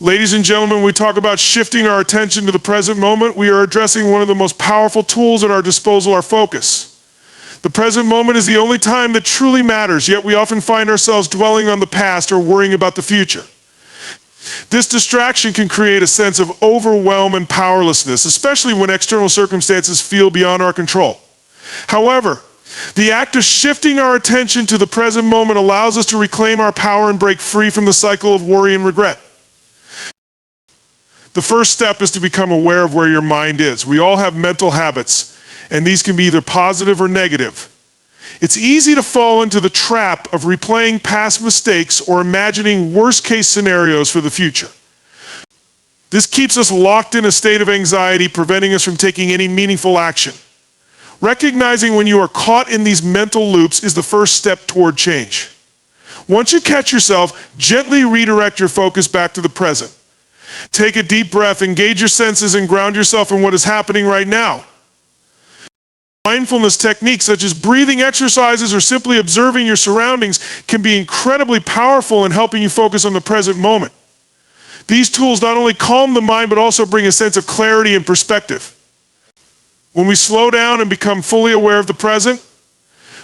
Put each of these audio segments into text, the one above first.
Ladies and gentlemen, when we talk about shifting our attention to the present moment, we are addressing one of the most powerful tools at our disposal, our focus. The present moment is the only time that truly matters, yet we often find ourselves dwelling on the past or worrying about the future. This distraction can create a sense of overwhelm and powerlessness, especially when external circumstances feel beyond our control. However, the act of shifting our attention to the present moment allows us to reclaim our power and break free from the cycle of worry and regret. The first step is to become aware of where your mind is. We all have mental habits, and these can be either positive or negative. It's easy to fall into the trap of replaying past mistakes or imagining worst-case scenarios for the future. This keeps us locked in a state of anxiety, preventing us from taking any meaningful action. Recognizing when you are caught in these mental loops is the first step toward change. Once you catch yourself, gently redirect your focus back to the present. Take a deep breath, engage your senses, and ground yourself in what is happening right now. Mindfulness techniques such as breathing exercises or simply observing your surroundings can be incredibly powerful in helping you focus on the present moment. These tools not only calm the mind but also bring a sense of clarity and perspective. When we slow down and become fully aware of the present,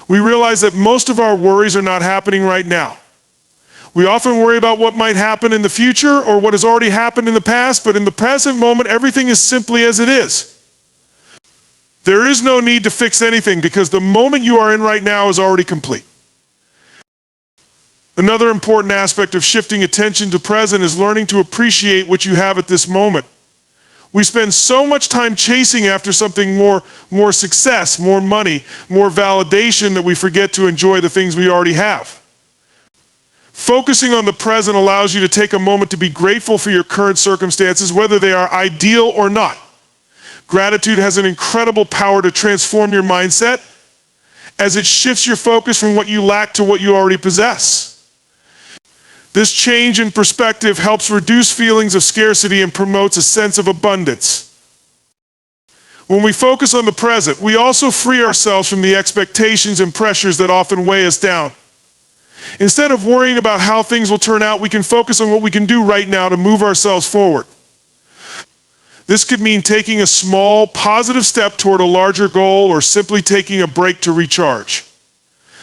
we realize that most of our worries are not happening right now. We often worry about what might happen in the future or what has already happened in the past, but in the present moment, everything is simply as it is. There is no need to fix anything because the moment you are in right now is already complete. Another important aspect of shifting attention to present is learning to appreciate what you have at this moment. We spend so much time chasing after something more success, more money, more validation that we forget to enjoy the things we already have. Focusing on the present allows you to take a moment to be grateful for your current circumstances, whether they are ideal or not. Gratitude has an incredible power to transform your mindset as it shifts your focus from what you lack to what you already possess. This change in perspective helps reduce feelings of scarcity and promotes a sense of abundance. When we focus on the present, we also free ourselves from the expectations and pressures that often weigh us down. Instead of worrying about how things will turn out, we can focus on what we can do right now to move ourselves forward. This could mean taking a small, positive step toward a larger goal or simply taking a break to recharge.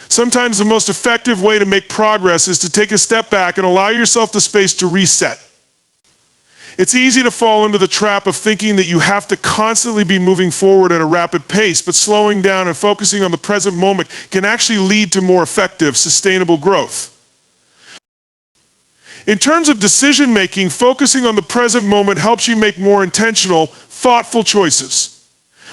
Sometimes the most effective way to make progress is to take a step back and allow yourself the space to reset. It's easy to fall into the trap of thinking that you have to constantly be moving forward at a rapid pace, but slowing down and focusing on the present moment can actually lead to more effective, sustainable growth. In terms of decision-making, focusing on the present moment helps you make more intentional, thoughtful choices.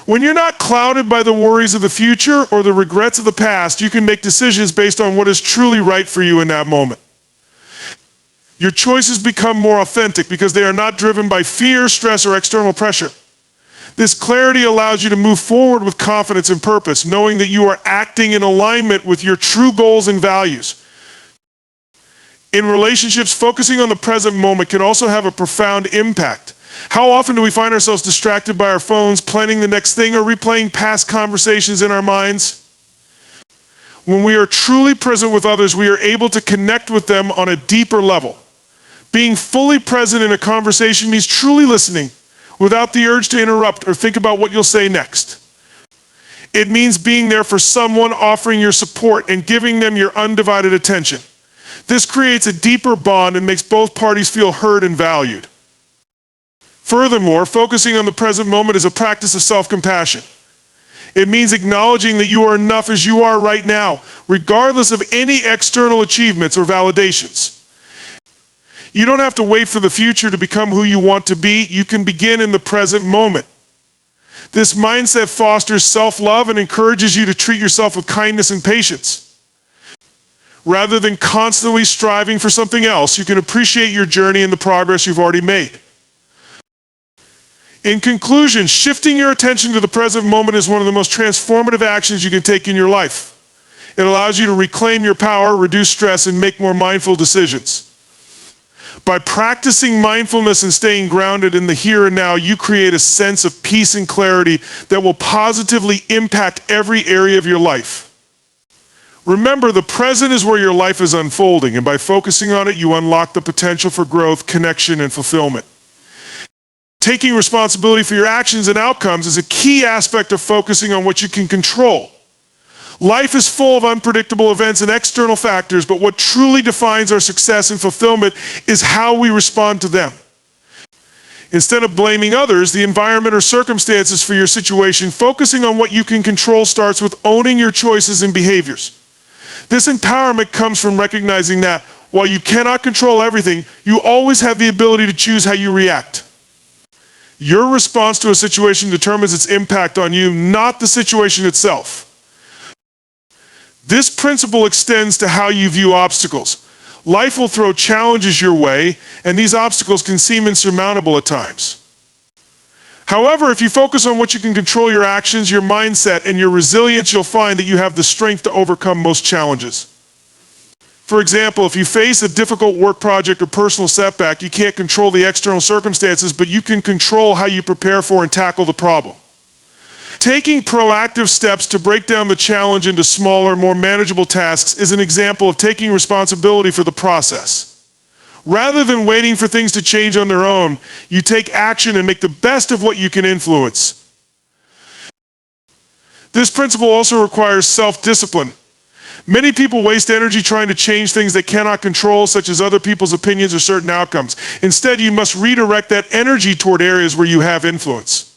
When you're not clouded by the worries of the future or the regrets of the past, you can make decisions based on what is truly right for you in that moment. Your choices become more authentic because they are not driven by fear, stress, or external pressure. This clarity allows you to move forward with confidence and purpose, knowing that you are acting in alignment with your true goals and values. In relationships, focusing on the present moment can also have a profound impact. How often do we find ourselves distracted by our phones, planning the next thing, or replaying past conversations in our minds? When we are truly present with others, we are able to connect with them on a deeper level. Being fully present in a conversation means truly listening, without the urge to interrupt or think about what you'll say next. It means being there for someone, offering your support, and giving them your undivided attention. This creates a deeper bond and makes both parties feel heard and valued. Furthermore, focusing on the present moment is a practice of self-compassion. It means acknowledging that you are enough as you are right now, regardless of any external achievements or validations. You don't have to wait for the future to become who you want to be. You can begin in the present moment. This mindset fosters self-love and encourages you to treat yourself with kindness and patience. Rather than constantly striving for something else, you can appreciate your journey and the progress you've already made. In conclusion, shifting your attention to the present moment is one of the most transformative actions you can take in your life. It allows you to reclaim your power, reduce stress, and make more mindful decisions. By practicing mindfulness and staying grounded in the here and now, you create a sense of peace and clarity that will positively impact every area of your life. Remember, the present is where your life is unfolding, and by focusing on it, you unlock the potential for growth, connection, and fulfillment. Taking responsibility for your actions and outcomes is a key aspect of focusing on what you can control. Life is full of unpredictable events and external factors, but what truly defines our success and fulfillment is how we respond to them. Instead of blaming others, the environment, or circumstances for your situation, focusing on what you can control starts with owning your choices and behaviors. This empowerment comes from recognizing that while you cannot control everything, you always have the ability to choose how you react. Your response to a situation determines its impact on you, not the situation itself. This principle extends to how you view obstacles. Life will throw challenges your way, and these obstacles can seem insurmountable at times. However, if you focus on what you can control, your actions, your mindset, and your resilience, you'll find that you have the strength to overcome most challenges. For example, if you face a difficult work project or personal setback, you can't control the external circumstances, but you can control how you prepare for and tackle the problem. Taking proactive steps to break down the challenge into smaller, more manageable tasks is an example of taking responsibility for the process. Rather than waiting for things to change on their own, you take action and make the best of what you can influence. This principle also requires self-discipline. Many people waste energy trying to change things they cannot control, such as other people's opinions or certain outcomes. Instead, you must redirect that energy toward areas where you have influence.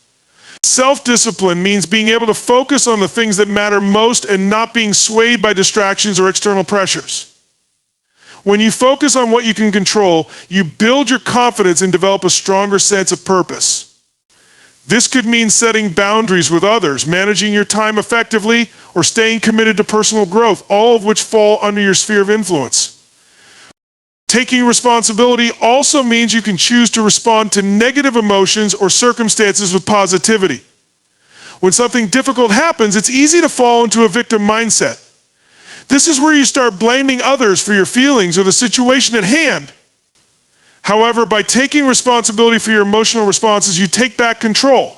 Self-discipline means being able to focus on the things that matter most and not being swayed by distractions or external pressures. When you focus on what you can control, you build your confidence and develop a stronger sense of purpose. This could mean setting boundaries with others, managing your time effectively, or staying committed to personal growth, all of which fall under your sphere of influence. Taking responsibility also means you can choose to respond to negative emotions or circumstances with positivity. When something difficult happens, it's easy to fall into a victim mindset. This is where you start blaming others for your feelings or the situation at hand. However, by taking responsibility for your emotional responses, you take back control.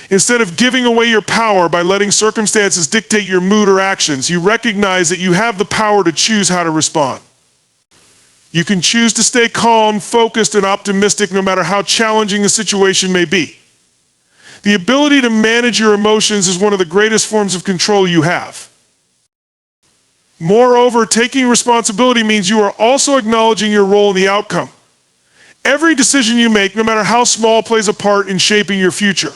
Instead of giving away your power by letting circumstances dictate your mood or actions, you recognize that you have the power to choose how to respond. You can choose to stay calm, focused, and optimistic no matter how challenging the situation may be. The ability to manage your emotions is one of the greatest forms of control you have. Moreover, taking responsibility means you are also acknowledging your role in the outcome. Every decision you make, no matter how small, plays a part in shaping your future.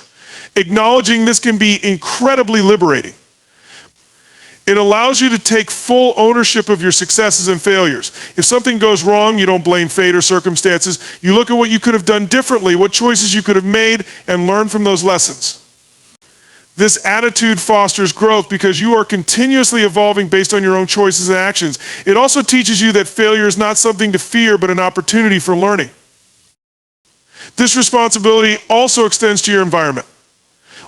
Acknowledging this can be incredibly liberating. It allows you to take full ownership of your successes and failures. If something goes wrong, you don't blame fate or circumstances. You look at what you could have done differently, what choices you could have made, and learn from those lessons. This attitude fosters growth because you are continuously evolving based on your own choices and actions. It also teaches you that failure is not something to fear, but an opportunity for learning. This responsibility also extends to your environment.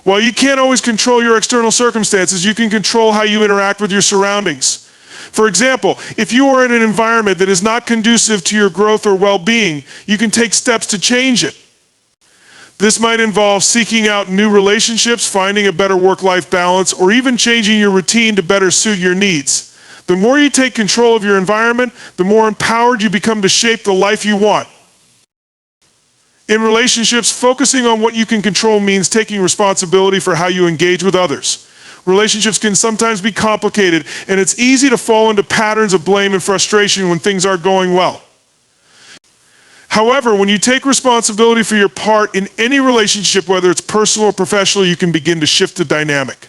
While you can't always control your external circumstances, you can control how you interact with your surroundings. For example, if you are in an environment that is not conducive to your growth or well-being, you can take steps to change it. This might involve seeking out new relationships, finding a better work-life balance, or even changing your routine to better suit your needs. The more you take control of your environment, the more empowered you become to shape the life you want. In relationships, focusing on what you can control means taking responsibility for how you engage with others. Relationships can sometimes be complicated, and it's easy to fall into patterns of blame and frustration when things aren't going well. However, when you take responsibility for your part in any relationship, whether it's personal or professional, you can begin to shift the dynamic.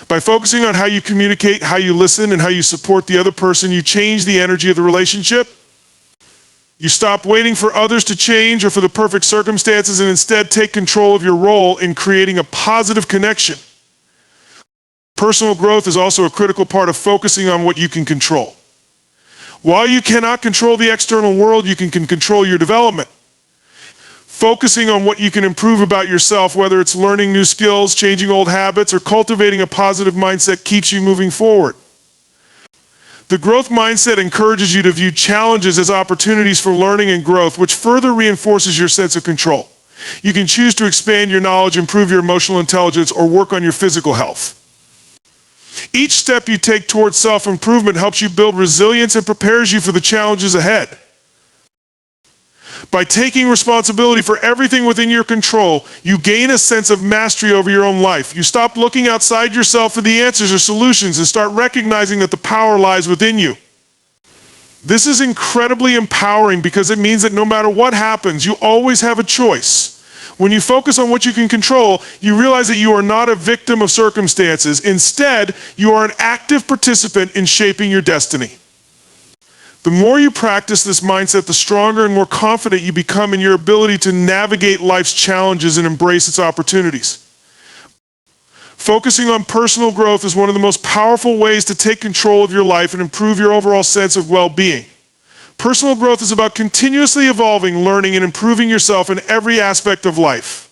By focusing on how you communicate, how you listen, and how you support the other person, you change the energy of the relationship. You stop waiting for others to change or for the perfect circumstances and instead take control of your role in creating a positive connection. Personal growth is also a critical part of focusing on what you can control. While you cannot control the external world, you can control your development. Focusing on what you can improve about yourself, whether it's learning new skills, changing old habits, or cultivating a positive mindset, keeps you moving forward. The growth mindset encourages you to view challenges as opportunities for learning and growth, which further reinforces your sense of control. You can choose to expand your knowledge, improve your emotional intelligence, or work on your physical health. Each step you take towards self-improvement helps you build resilience and prepares you for the challenges ahead. By taking responsibility for everything within your control, you gain a sense of mastery over your own life. You stop looking outside yourself for the answers or solutions and start recognizing that the power lies within you. This is incredibly empowering because it means that no matter what happens, you always have a choice. When you focus on what you can control, you realize that you are not a victim of circumstances. Instead, you are an active participant in shaping your destiny. The more you practice this mindset, the stronger and more confident you become in your ability to navigate life's challenges and embrace its opportunities. Focusing on personal growth is one of the most powerful ways to take control of your life and improve your overall sense of well-being. Personal growth is about continuously evolving, learning, and improving yourself in every aspect of life.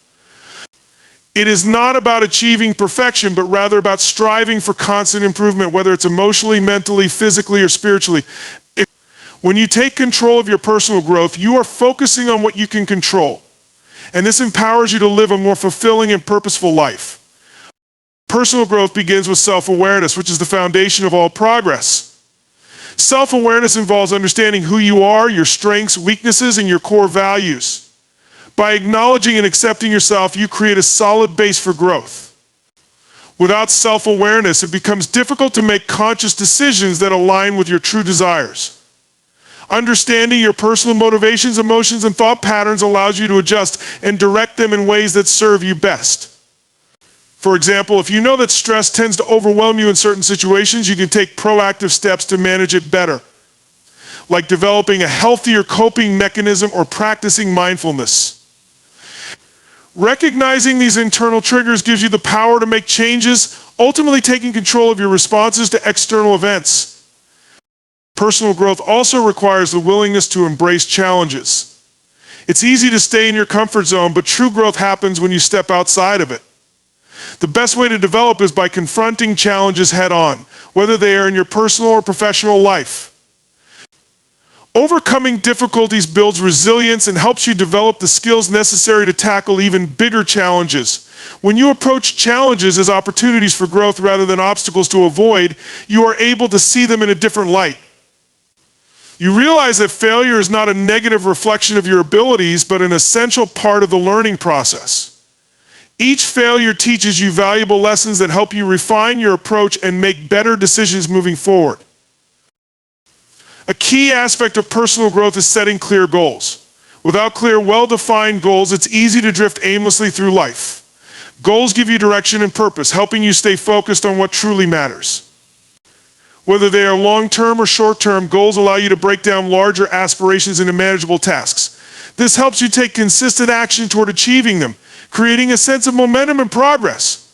It is not about achieving perfection, but rather about striving for constant improvement, whether it's emotionally, mentally, physically, or spiritually. When you take control of your personal growth, you are focusing on what you can control. And this empowers you to live a more fulfilling and purposeful life. Personal growth begins with self-awareness, which is the foundation of all progress. Self-awareness involves understanding who you are, your strengths, weaknesses, and your core values. By acknowledging and accepting yourself, you create a solid base for growth. Without self-awareness, it becomes difficult to make conscious decisions that align with your true desires. Understanding your personal motivations, emotions, and thought patterns allows you to adjust and direct them in ways that serve you best. For example, if you know that stress tends to overwhelm you in certain situations, you can take proactive steps to manage it better, like developing a healthier coping mechanism or practicing mindfulness. Recognizing these internal triggers gives you the power to make changes, ultimately taking control of your responses to external events. Personal growth also requires the willingness to embrace challenges. It's easy to stay in your comfort zone, but true growth happens when you step outside of it. The best way to develop is by confronting challenges head-on, whether they are in your personal or professional life. Overcoming difficulties builds resilience and helps you develop the skills necessary to tackle even bigger challenges. When you approach challenges as opportunities for growth rather than obstacles to avoid, you are able to see them in a different light. You realize that failure is not a negative reflection of your abilities, but an essential part of the learning process. Each failure teaches you valuable lessons that help you refine your approach and make better decisions moving forward. A key aspect of personal growth is setting clear goals. Without clear, well-defined goals, it's easy to drift aimlessly through life. Goals give you direction and purpose, helping you stay focused on what truly matters. Whether they are long-term or short-term, goals allow you to break down larger aspirations into manageable tasks. This helps you take consistent action toward achieving them, creating a sense of momentum and progress.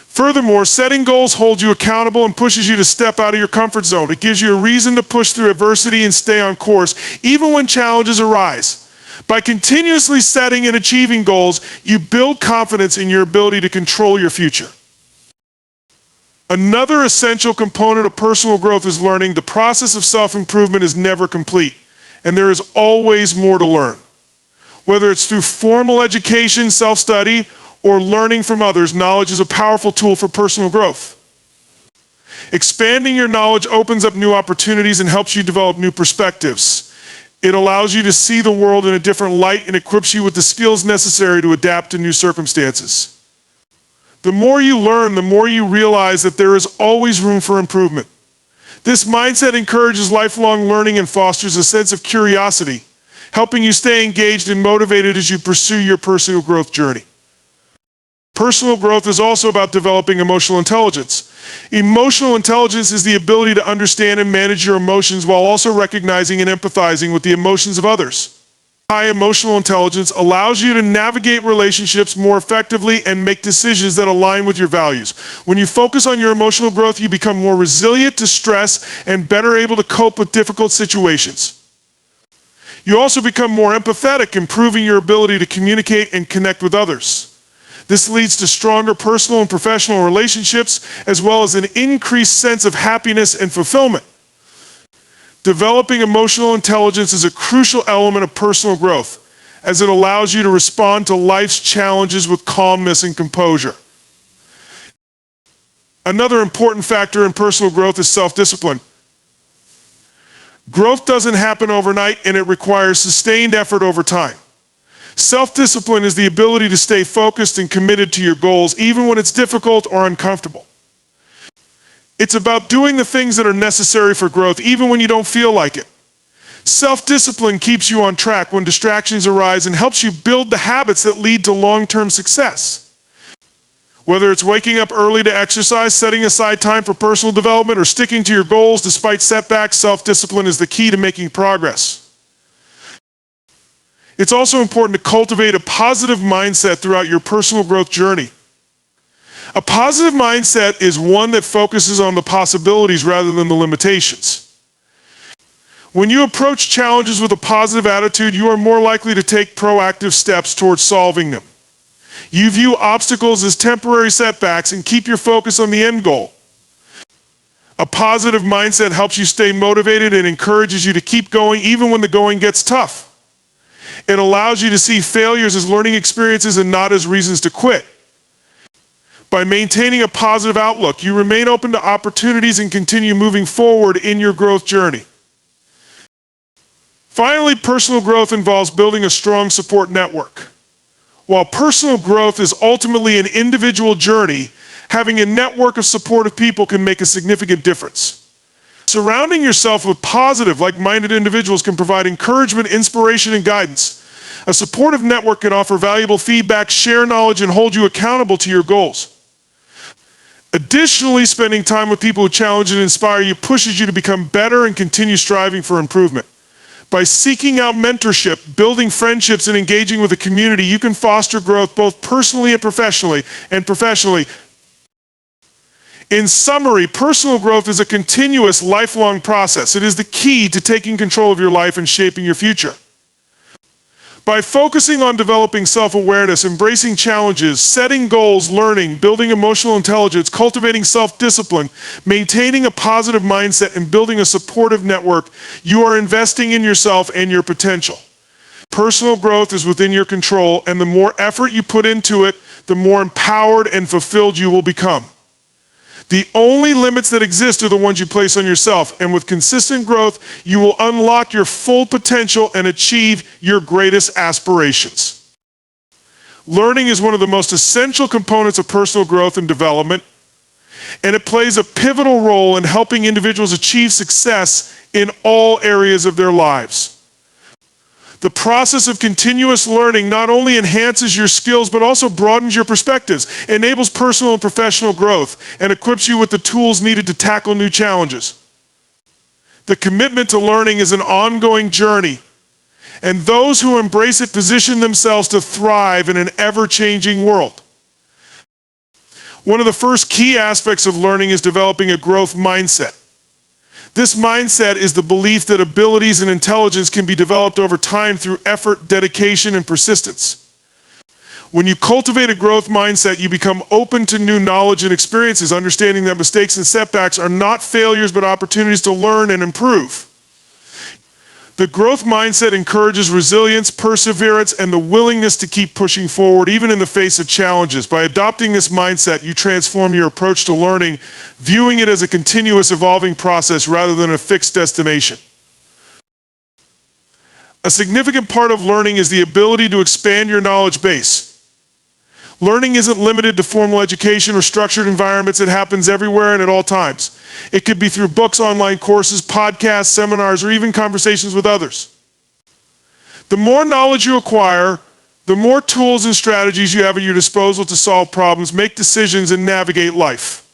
Furthermore, setting goals holds you accountable and pushes you to step out of your comfort zone. It gives you a reason to push through adversity and stay on course, even when challenges arise. By continuously setting and achieving goals, you build confidence in your ability to control your future. Another essential component of personal growth is learning. The process of self-improvement is never complete, and there is always more to learn. Whether it's through formal education, self-study, or learning from others, knowledge is a powerful tool for personal growth. Expanding your knowledge opens up new opportunities and helps you develop new perspectives. It allows you to see the world in a different light and equips you with the skills necessary to adapt to new circumstances. The more you learn, the more you realize that there is always room for improvement. This mindset encourages lifelong learning and fosters a sense of curiosity, helping you stay engaged and motivated as you pursue your personal growth journey. Personal growth is also about developing emotional intelligence. Emotional intelligence is the ability to understand and manage your emotions while also recognizing and empathizing with the emotions of others. High emotional intelligence allows you to navigate relationships more effectively and make decisions that align with your values. When you focus on your emotional growth, you become more resilient to stress and better able to cope with difficult situations. You also become more empathetic, improving your ability to communicate and connect with others. This leads to stronger personal and professional relationships, as well as an increased sense of happiness and fulfillment. Developing emotional intelligence is a crucial element of personal growth, as it allows you to respond to life's challenges with calmness and composure. Another important factor in personal growth is self-discipline. Growth doesn't happen overnight, and it requires sustained effort over time. Self-discipline is the ability to stay focused and committed to your goals, even when it's difficult or uncomfortable. It's about doing the things that are necessary for growth, even when you don't feel like it. Self-discipline keeps you on track when distractions arise and helps you build the habits that lead to long-term success. Whether it's waking up early to exercise, setting aside time for personal development, or sticking to your goals despite setbacks, self-discipline is the key to making progress. It's also important to cultivate a positive mindset throughout your personal growth journey. A positive mindset is one that focuses on the possibilities rather than the limitations. When you approach challenges with a positive attitude, you are more likely to take proactive steps towards solving them. You view obstacles as temporary setbacks and keep your focus on the end goal. A positive mindset helps you stay motivated and encourages you to keep going even when the going gets tough. It allows you to see failures as learning experiences and not as reasons to quit. By maintaining a positive outlook, you remain open to opportunities and continue moving forward in your growth journey. Finally, personal growth involves building a strong support network. While personal growth is ultimately an individual journey, having a network of supportive people can make a significant difference. Surrounding yourself with positive, like-minded individuals can provide encouragement, inspiration, and guidance. A supportive network can offer valuable feedback, share knowledge, and hold you accountable to your goals. Additionally, spending time with people who challenge and inspire you pushes you to become better and continue striving for improvement. By seeking out mentorship, building friendships, and engaging with a community, you can foster growth both personally and professionally. In summary, personal growth is a continuous, lifelong process. It is the key to taking control of your life and shaping your future. By focusing on developing self-awareness, embracing challenges, setting goals, learning, building emotional intelligence, cultivating self-discipline, maintaining a positive mindset, and building a supportive network, you are investing in yourself and your potential. Personal growth is within your control, and the more effort you put into it, the more empowered and fulfilled you will become. The only limits that exist are the ones you place on yourself, and with consistent growth, you will unlock your full potential and achieve your greatest aspirations. Learning is one of the most essential components of personal growth and development, and it plays a pivotal role in helping individuals achieve success in all areas of their lives. The process of continuous learning not only enhances your skills, but also broadens your perspectives, enables personal and professional growth, and equips you with the tools needed to tackle new challenges. The commitment to learning is an ongoing journey, and those who embrace it position themselves to thrive in an ever-changing world. One of the first key aspects of learning is developing a growth mindset. This mindset is the belief that abilities and intelligence can be developed over time through effort, dedication, and persistence. When you cultivate a growth mindset, you become open to new knowledge and experiences, understanding that mistakes and setbacks are not failures but opportunities to learn and improve. The growth mindset encourages resilience, perseverance, and the willingness to keep pushing forward even in the face of challenges. By adopting this mindset, you transform your approach to learning, viewing it as a continuous evolving process rather than a fixed destination. A significant part of learning is the ability to expand your knowledge base. Learning isn't limited to formal education or structured environments. It happens everywhere and at all times. It could be through books, online courses, podcasts, seminars, or even conversations with others. The more knowledge you acquire, the more tools and strategies you have at your disposal to solve problems, make decisions, and navigate life.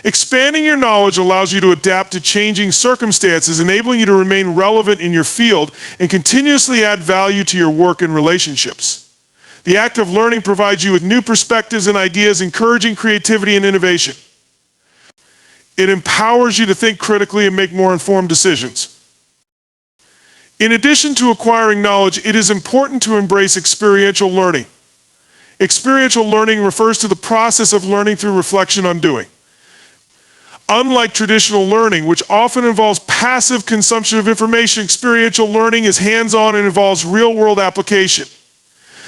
Expanding your knowledge allows you to adapt to changing circumstances, enabling you to remain relevant in your field and continuously add value to your work and relationships. The act of learning provides you with new perspectives and ideas, encouraging creativity and innovation. It empowers you to think critically and make more informed decisions. In addition to acquiring knowledge, it is important to embrace experiential learning. Experiential learning refers to the process of learning through reflection on doing. Unlike traditional learning, which often involves passive consumption of information, experiential learning is hands-on and involves real-world application.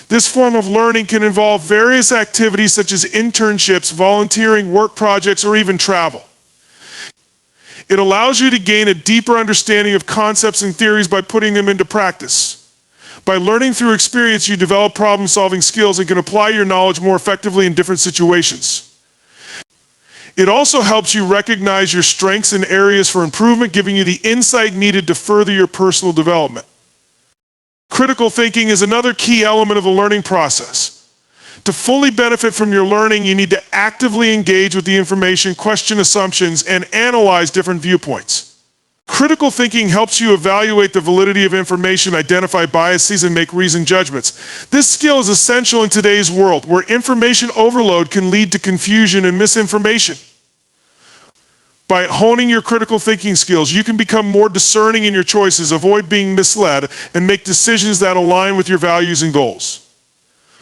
This form of learning can involve various activities such as internships, volunteering, work projects, or even travel. It allows you to gain a deeper understanding of concepts and theories by putting them into practice. By learning through experience, you develop problem-solving skills and can apply your knowledge more effectively in different situations. It also helps you recognize your strengths and areas for improvement, giving you the insight needed to further your personal development. Critical thinking is another key element of the learning process. To fully benefit from your learning, you need to actively engage with the information, question assumptions, and analyze different viewpoints. Critical thinking helps you evaluate the validity of information, identify biases, and make reasoned judgments. This skill is essential in today's world, where information overload can lead to confusion and misinformation. By honing your critical thinking skills, you can become more discerning in your choices, avoid being misled, and make decisions that align with your values and goals.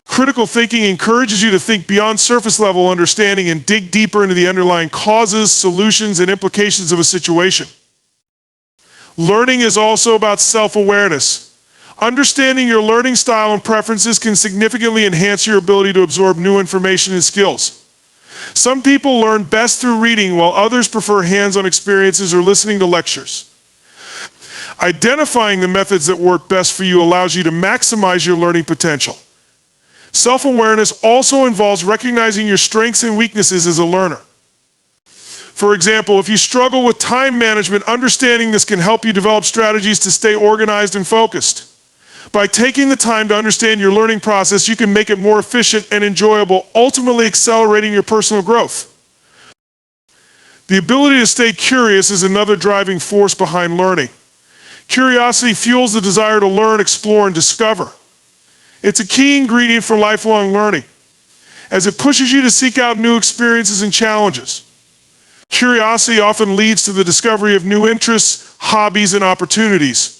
Critical thinking encourages you to think beyond surface-level understanding and dig deeper into the underlying causes, solutions, and implications of a situation. Learning is also about self-awareness. Understanding your learning style and preferences can significantly enhance your ability to absorb new information and skills. Some people learn best through reading, while others prefer hands-on experiences or listening to lectures. Identifying the methods that work best for you allows you to maximize your learning potential. Self-awareness also involves recognizing your strengths and weaknesses as a learner. For example, if you struggle with time management, understanding this can help you develop strategies to stay organized and focused. By taking the time to understand your learning process, you can make it more efficient and enjoyable, ultimately accelerating your personal growth. The ability to stay curious is another driving force behind learning. Curiosity fuels the desire to learn, explore, and discover. It's a key ingredient for lifelong learning, as it pushes you to seek out new experiences and challenges. Curiosity often leads to the discovery of new interests, hobbies, and opportunities.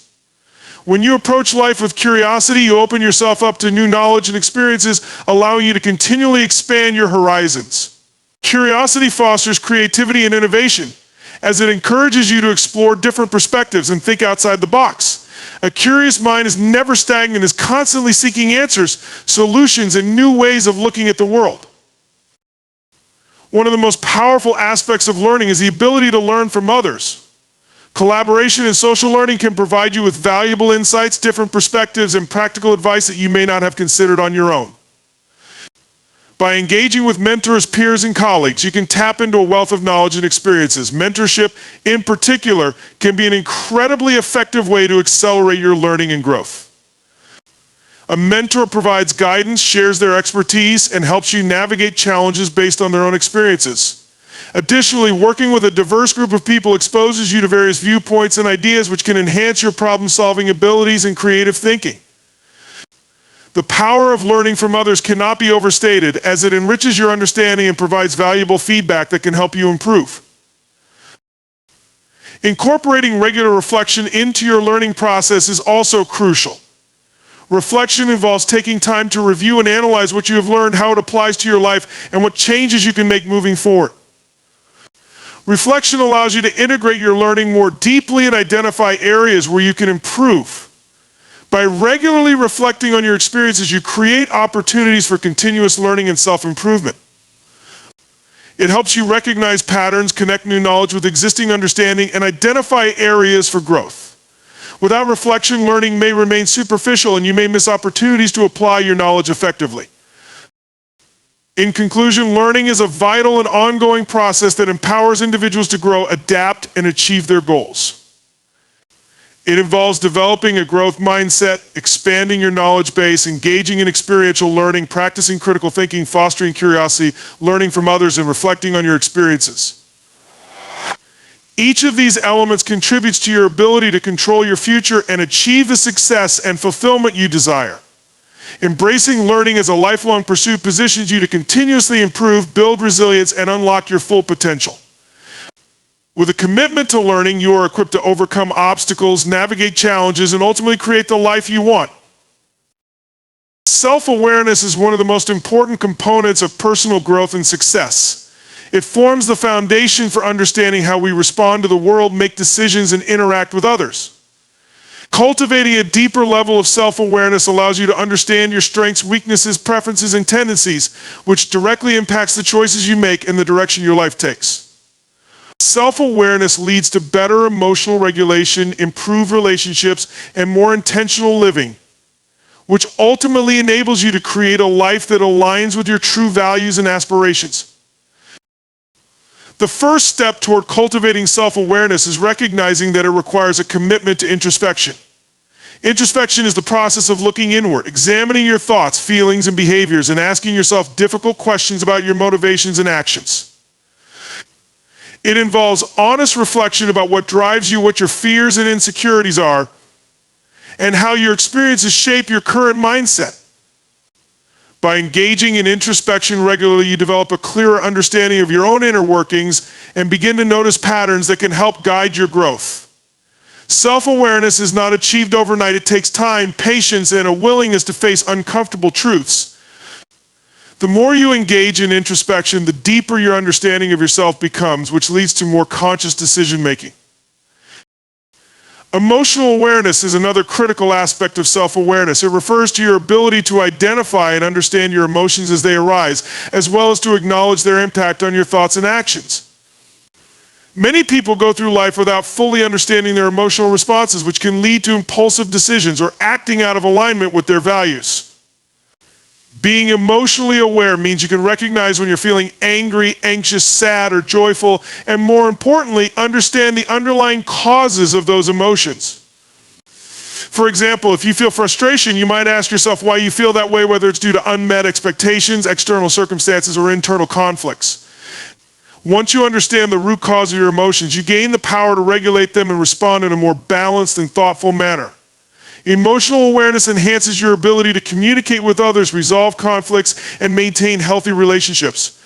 When you approach life with curiosity, you open yourself up to new knowledge and experiences, allowing you to continually expand your horizons. Curiosity fosters creativity and innovation, as it encourages you to explore different perspectives and think outside the box. A curious mind is never stagnant, is constantly seeking answers, solutions, and new ways of looking at the world. One of the most powerful aspects of learning is the ability to learn from others. Collaboration and social learning can provide you with valuable insights, different perspectives, and practical advice that you may not have considered on your own. By engaging with mentors, peers, and colleagues, you can tap into a wealth of knowledge and experiences. Mentorship, in particular, can be an incredibly effective way to accelerate your learning and growth. A mentor provides guidance, shares their expertise, and helps you navigate challenges based on their own experiences. Additionally, working with a diverse group of people exposes you to various viewpoints and ideas, which can enhance your problem-solving abilities and creative thinking. The power of learning from others cannot be overstated, as it enriches your understanding and provides valuable feedback that can help you improve. Incorporating regular reflection into your learning process is also crucial. Reflection involves taking time to review and analyze what you have learned, how it applies to your life, and what changes you can make moving forward. Reflection allows you to integrate your learning more deeply and identify areas where you can improve. By regularly reflecting on your experiences, you create opportunities for continuous learning and self-improvement. It helps you recognize patterns, connect new knowledge with existing understanding, and identify areas for growth. Without reflection, learning may remain superficial and you may miss opportunities to apply your knowledge effectively. In conclusion, learning is a vital and ongoing process that empowers individuals to grow, adapt, and achieve their goals. It involves developing a growth mindset, expanding your knowledge base, engaging in experiential learning, practicing critical thinking, fostering curiosity, learning from others, and reflecting on your experiences. Each of these elements contributes to your ability to control your future and achieve the success and fulfillment you desire. Embracing learning as a lifelong pursuit positions you to continuously improve, build resilience, and unlock your full potential. With a commitment to learning, you are equipped to overcome obstacles, navigate challenges, and ultimately create the life you want. Self-awareness is one of the most important components of personal growth and success. It forms the foundation for understanding how we respond to the world, make decisions, and interact with others. Cultivating a deeper level of self-awareness allows you to understand your strengths, weaknesses, preferences, and tendencies, which directly impacts the choices you make and the direction your life takes. Self-awareness leads to better emotional regulation, improved relationships, and more intentional living, which ultimately enables you to create a life that aligns with your true values and aspirations. The first step toward cultivating self-awareness is recognizing that it requires a commitment to introspection. Introspection is the process of looking inward, examining your thoughts, feelings, and behaviors, and asking yourself difficult questions about your motivations and actions. It involves honest reflection about what drives you, what your fears and insecurities are, and how your experiences shape your current mindset. By engaging in introspection regularly, you develop a clearer understanding of your own inner workings and begin to notice patterns that can help guide your growth. Self-awareness is not achieved overnight. It takes time, patience, and a willingness to face uncomfortable truths. The more you engage in introspection, the deeper your understanding of yourself becomes, which leads to more conscious decision-making. Emotional awareness is another critical aspect of self-awareness. It refers to your ability to identify and understand your emotions as they arise, as well as to acknowledge their impact on your thoughts and actions. Many people go through life without fully understanding their emotional responses, which can lead to impulsive decisions or acting out of alignment with their values. Being emotionally aware means you can recognize when you're feeling angry, anxious, sad, or joyful, and more importantly, understand the underlying causes of those emotions. For example, if you feel frustration, you might ask yourself why you feel that way, whether it's due to unmet expectations, external circumstances, or internal conflicts. Once you understand the root cause of your emotions, you gain the power to regulate them and respond in a more balanced and thoughtful manner. Emotional awareness enhances your ability to communicate with others, resolve conflicts, and maintain healthy relationships.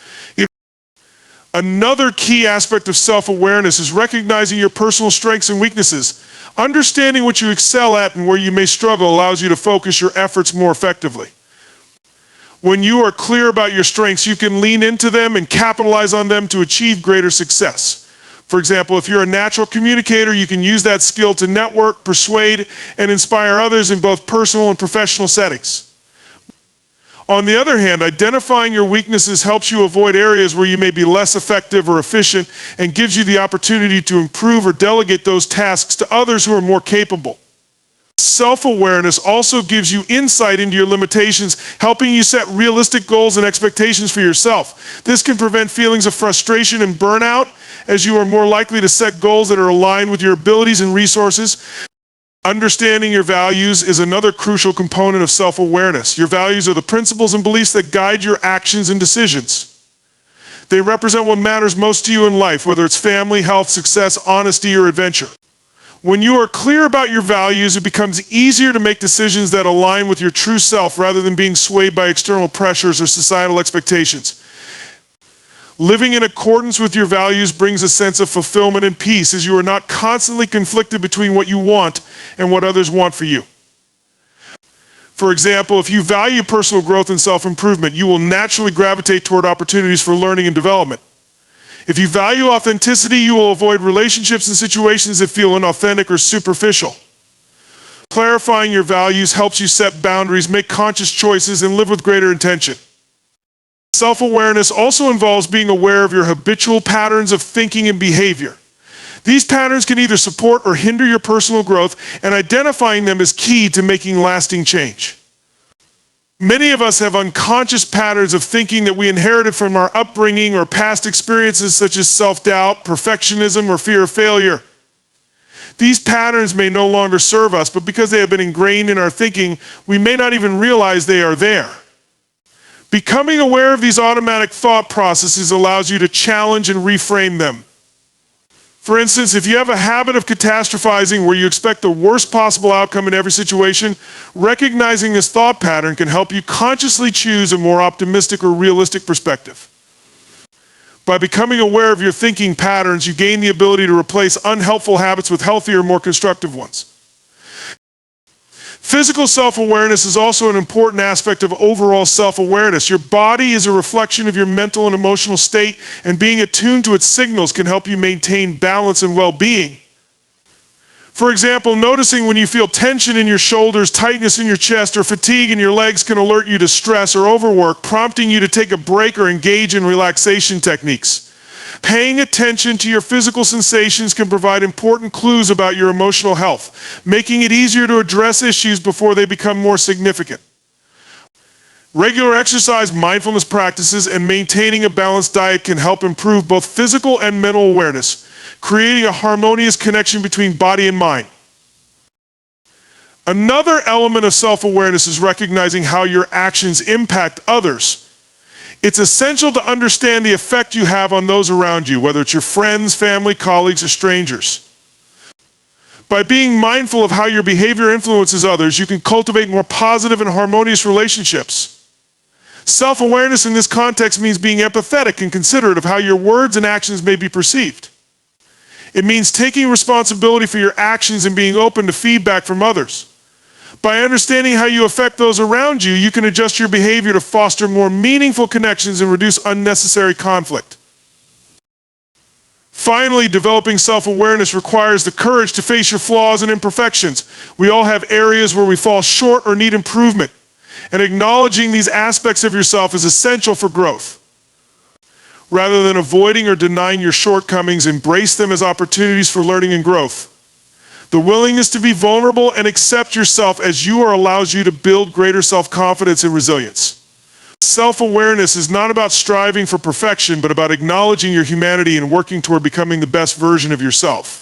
Another key aspect of self-awareness is recognizing your personal strengths and weaknesses. Understanding what you excel at and where you may struggle allows you to focus your efforts more effectively. When you are clear about your strengths, you can lean into them and capitalize on them to achieve greater success. For example, if you're a natural communicator, you can use that skill to network, persuade, and inspire others in both personal and professional settings. On the other hand, identifying your weaknesses helps you avoid areas where you may be less effective or efficient and gives you the opportunity to improve or delegate those tasks to others who are more capable. Self-awareness also gives you insight into your limitations, helping you set realistic goals and expectations for yourself. This can prevent feelings of frustration and burnout, as you are more likely to set goals that are aligned with your abilities and resources. Understanding your values is another crucial component of self-awareness. Your values are the principles and beliefs that guide your actions and decisions. They represent what matters most to you in life, whether it's family, health, success, honesty, or adventure. When you are clear about your values, it becomes easier to make decisions that align with your true self rather than being swayed by external pressures or societal expectations. Living in accordance with your values brings a sense of fulfillment and peace, as you are not constantly conflicted between what you want and what others want for you. For example, if you value personal growth and self-improvement, you will naturally gravitate toward opportunities for learning and development. If you value authenticity, you will avoid relationships and situations that feel inauthentic or superficial. Clarifying your values helps you set boundaries, make conscious choices, and live with greater intention. Self-awareness also involves being aware of your habitual patterns of thinking and behavior. These patterns can either support or hinder your personal growth, and identifying them is key to making lasting change. Many of us have unconscious patterns of thinking that we inherited from our upbringing or past experiences, such as self-doubt, perfectionism, or fear of failure. These patterns may no longer serve us, but because they have been ingrained in our thinking, we may not even realize they are there. Becoming aware of these automatic thought processes allows you to challenge and reframe them. For instance, if you have a habit of catastrophizing where you expect the worst possible outcome in every situation, recognizing this thought pattern can help you consciously choose a more optimistic or realistic perspective. By becoming aware of your thinking patterns, you gain the ability to replace unhelpful habits with healthier, more constructive ones. Physical self-awareness is also an important aspect of overall self-awareness. Your body is a reflection of your mental and emotional state, and being attuned to its signals can help you maintain balance and well-being. For example, noticing when you feel tension in your shoulders, tightness in your chest, or fatigue in your legs can alert you to stress or overwork, prompting you to take a break or engage in relaxation techniques. Paying attention to your physical sensations can provide important clues about your emotional health, making it easier to address issues before they become more significant. Regular exercise, mindfulness practices, and maintaining a balanced diet can help improve both physical and mental awareness, creating a harmonious connection between body and mind. Another element of self-awareness is recognizing how your actions impact others. It's essential to understand the effect you have on those around you, whether it's your friends, family, colleagues, or strangers. By being mindful of how your behavior influences others, you can cultivate more positive and harmonious relationships. Self-awareness in this context means being empathetic and considerate of how your words and actions may be perceived. It means taking responsibility for your actions and being open to feedback from others. By understanding how you affect those around you, you can adjust your behavior to foster more meaningful connections and reduce unnecessary conflict. Finally, developing self-awareness requires the courage to face your flaws and imperfections. We all have areas where we fall short or need improvement, and acknowledging these aspects of yourself is essential for growth. Rather than avoiding or denying your shortcomings, embrace them as opportunities for learning and growth. The willingness to be vulnerable and accept yourself as you are allows you to build greater self-confidence and resilience. Self-awareness is not about striving for perfection, but about acknowledging your humanity and working toward becoming the best version of yourself.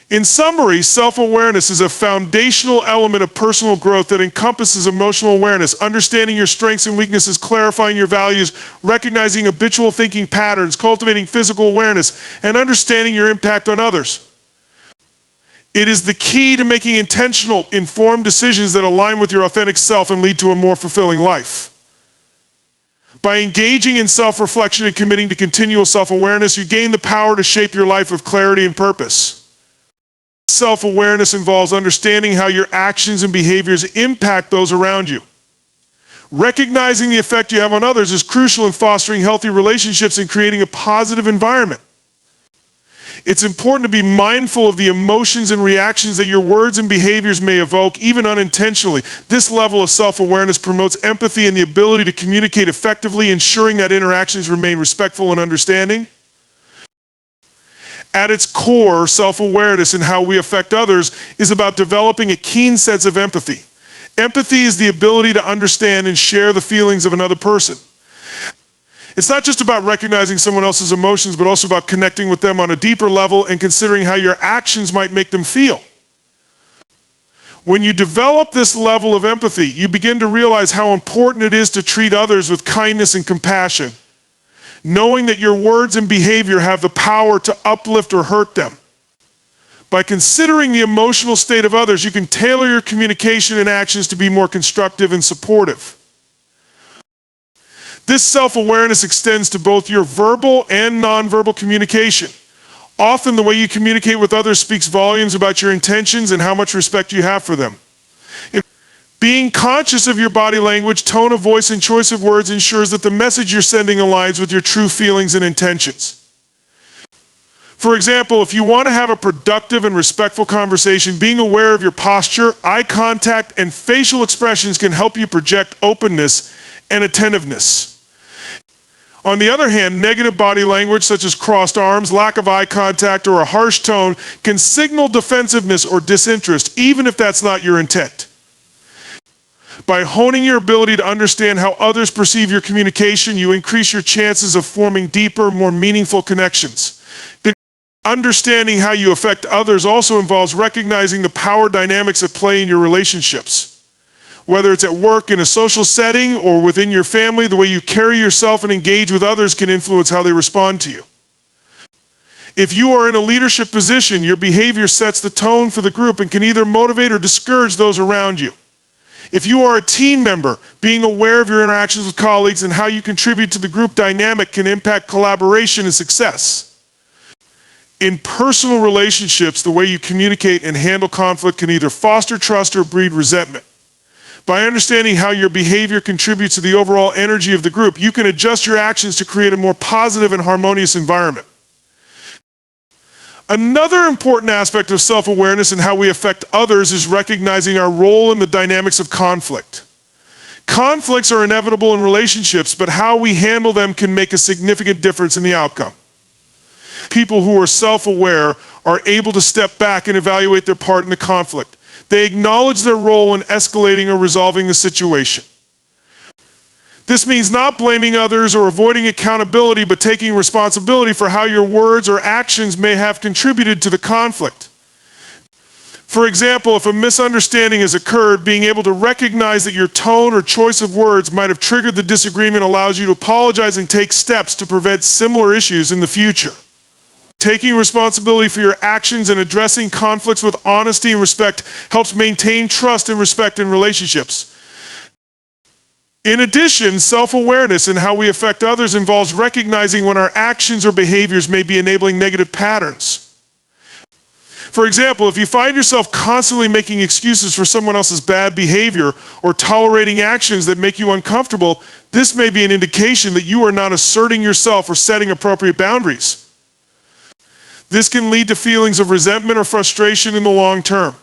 In summary, self-awareness is a foundational element of personal growth that encompasses emotional awareness, understanding your strengths and weaknesses, clarifying your values, recognizing habitual thinking patterns, cultivating physical awareness, and understanding your impact on others. It is the key to making intentional, informed decisions that align with your authentic self and lead to a more fulfilling life. By engaging in self-reflection and committing to continual self-awareness, you gain the power to shape your life with clarity and purpose. Self-awareness involves understanding how your actions and behaviors impact those around you. Recognizing the effect you have on others is crucial in fostering healthy relationships and creating a positive environment. It's important to be mindful of the emotions and reactions that your words and behaviors may evoke, even unintentionally. This level of self-awareness promotes empathy and the ability to communicate effectively, ensuring that interactions remain respectful and understanding. At its core, self-awareness and how we affect others is about developing a keen sense of empathy. Empathy is the ability to understand and share the feelings of another person. It's not just about recognizing someone else's emotions, but also about connecting with them on a deeper level and considering how your actions might make them feel. When you develop this level of empathy, you begin to realize how important it is to treat others with kindness and compassion, knowing that your words and behavior have the power to uplift or hurt them. By considering the emotional state of others, you can tailor your communication and actions to be more constructive and supportive. This self-awareness extends to both your verbal and nonverbal communication. Often the way you communicate with others speaks volumes about your intentions and how much respect you have for them. Being conscious of your body language, tone of voice, and choice of words ensures that the message you're sending aligns with your true feelings and intentions. For example, if you want to have a productive and respectful conversation, being aware of your posture, eye contact, and facial expressions can help you project openness and attentiveness. On the other hand, negative body language such as crossed arms, lack of eye contact, or a harsh tone can signal defensiveness or disinterest, even if that's not your intent. By honing your ability to understand how others perceive your communication, you increase your chances of forming deeper, more meaningful connections. Understanding how you affect others also involves recognizing the power dynamics at play in your relationships. Whether it's at work, in a social setting, or within your family, the way you carry yourself and engage with others can influence how they respond to you. If you are in a leadership position, your behavior sets the tone for the group and can either motivate or discourage those around you. If you are a team member, being aware of your interactions with colleagues and how you contribute to the group dynamic can impact collaboration and success. In personal relationships, the way you communicate and handle conflict can either foster trust or breed resentment. By understanding how your behavior contributes to the overall energy of the group, you can adjust your actions to create a more positive and harmonious environment. Another important aspect of self-awareness and how we affect others is recognizing our role in the dynamics of conflict. Conflicts are inevitable in relationships, but how we handle them can make a significant difference in the outcome. People who are self-aware are able to step back and evaluate their part in the conflict. They acknowledge their role in escalating or resolving the situation. This means not blaming others or avoiding accountability, but taking responsibility for how your words or actions may have contributed to the conflict. For example, if a misunderstanding has occurred, being able to recognize that your tone or choice of words might have triggered the disagreement allows you to apologize and take steps to prevent similar issues in the future. Taking responsibility for your actions and addressing conflicts with honesty and respect helps maintain trust and respect in relationships. In addition, self-awareness and how we affect others involves recognizing when our actions or behaviors may be enabling negative patterns. For example, if you find yourself constantly making excuses for someone else's bad behavior or tolerating actions that make you uncomfortable, this may be an indication that you are not asserting yourself or setting appropriate boundaries. This can lead to feelings of resentment or frustration in the long term.